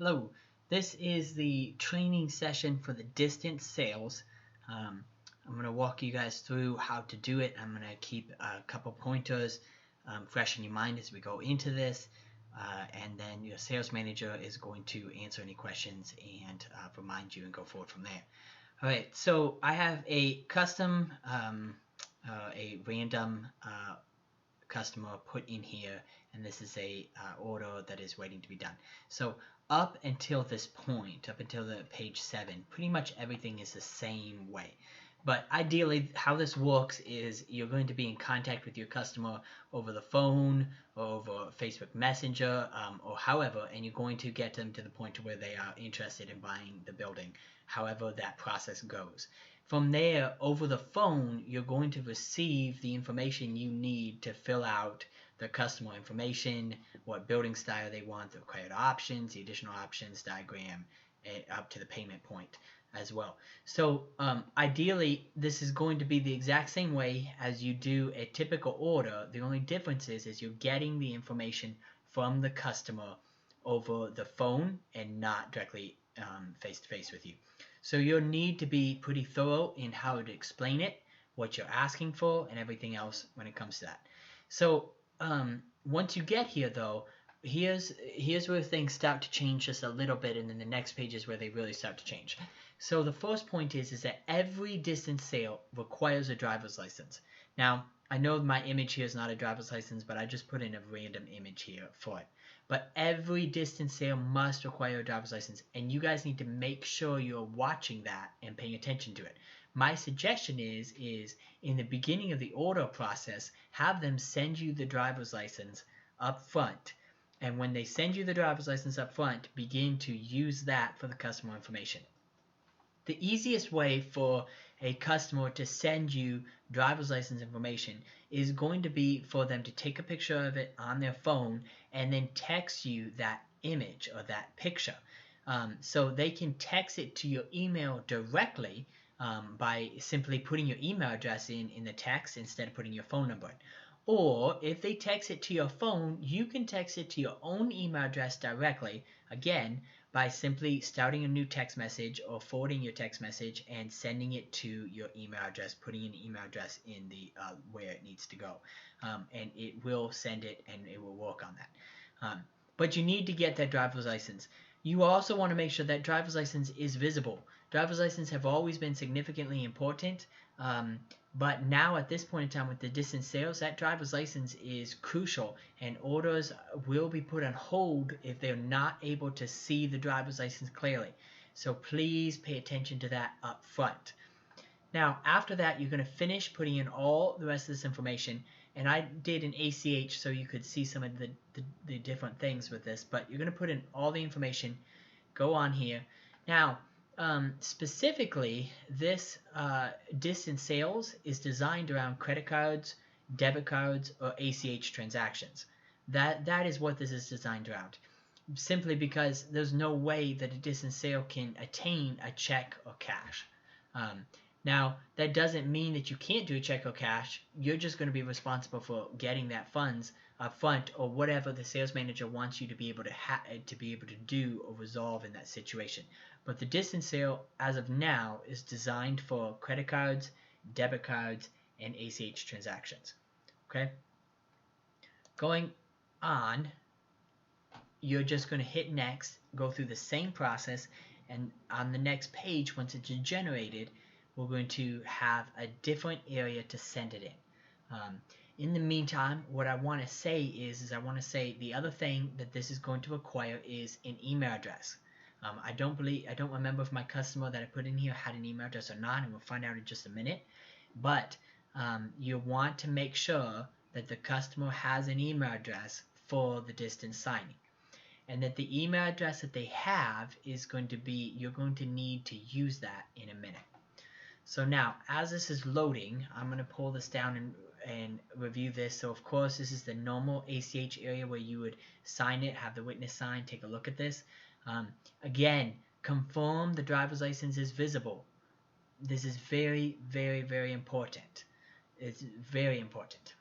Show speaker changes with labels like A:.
A: Hello, this is the training session for the distance sales. I'm going to walk you guys through how to do it. I'm going to keep a couple pointers fresh in your mind as we go into this. And then your sales manager is going to answer any questions and remind you and go forward from there. All right, so I have a custom, a random customer put in here, and this is a order that is waiting to be done. So up until this point, up until the page 7, pretty much everything is the same way. But ideally, how this works is you're going to be in contact with your customer over the phone or over Facebook Messenger or however, and you're going to get them to the point to where they are interested in buying the building, however that process goes. From there, over the phone, you're going to receive the information you need to fill out the customer information, what building style they want, the required options, the additional options, diagram, up to the payment point as well. So ideally, this is going to be the exact same way as you do a typical order. The only difference is you're getting the information from the customer over the phone and not directly face-to-face with you. So you'll need to be pretty thorough in how to explain it, what you're asking for, and everything else when it comes to that. So once you get here, though, here's where things start to change just a little bit, and then the next page is where they really start to change. So the first point is that every distance sale requires a driver's license. Now, I know my image here is not a driver's license, but I just put in a random image here for it. But every distance sale must require a driver's license, and you guys need to make sure you're watching that and paying attention to it. My suggestion is in the beginning of the order process, have them send you the driver's license up front. And when they send you the driver's license up front, begin to use that for the customer information. The easiest way for a customer to send you driver's license information is going to be for them to take a picture of it on their phone and then text you that image or that picture. So they can text it to your email directly by simply putting your email address in the text instead of putting your phone number in. Or if they text it to your phone, you can text it to your own email address directly, again, by simply starting a new text message or forwarding your text message and sending it to your email address, putting an email address in the where it needs to go. And it will send it and it will work on that. But you need to get that driver's license. You also want to make sure that driver's license is visible. Driver's license have always been significantly important, but now at this point in time with the distance sales, that driver's license is crucial, and orders will be put on hold if they're not able to see the driver's license clearly. So please pay attention to that up front. Now, after that, you're going to finish putting in all the rest of this information, and I did an ACH so you could see some of the different things with this, but you're going to put in all the information, go on here. Now, specifically, this distance sales is designed around credit cards, debit cards, or ACH transactions. That is what this is designed around. Simply because there's no way that a distance sale can attain a check or cash. Now, that doesn't mean that you can't do a check or cash. You're just going to be responsible for getting that funds up front or whatever the sales manager wants you to be able to do or resolve in that situation. But the distance sale, as of now, is designed for credit cards, debit cards, and ACH transactions. Okay? Going on, you're just going to hit next, go through the same process, and on the next page, once it's generated, we're going to have a different area to send it in the meantime, what I want to say is I want to say the other thing that this is going to require is an email address. I don't remember if my customer that I put in here had an email address or not, and we'll find out in just a minute. But you want to make sure that the customer has an email address for the distance signing, and that the email address that they have is going to be, you're going to need to use that in a minute. So now, as this is loading, I'm going to pull this down and review this. So of course, this is the normal ACH area where you would sign it, have the witness sign, take a look at this. Again, confirm the driver's license is visible. This is very, very, very important. It's very important.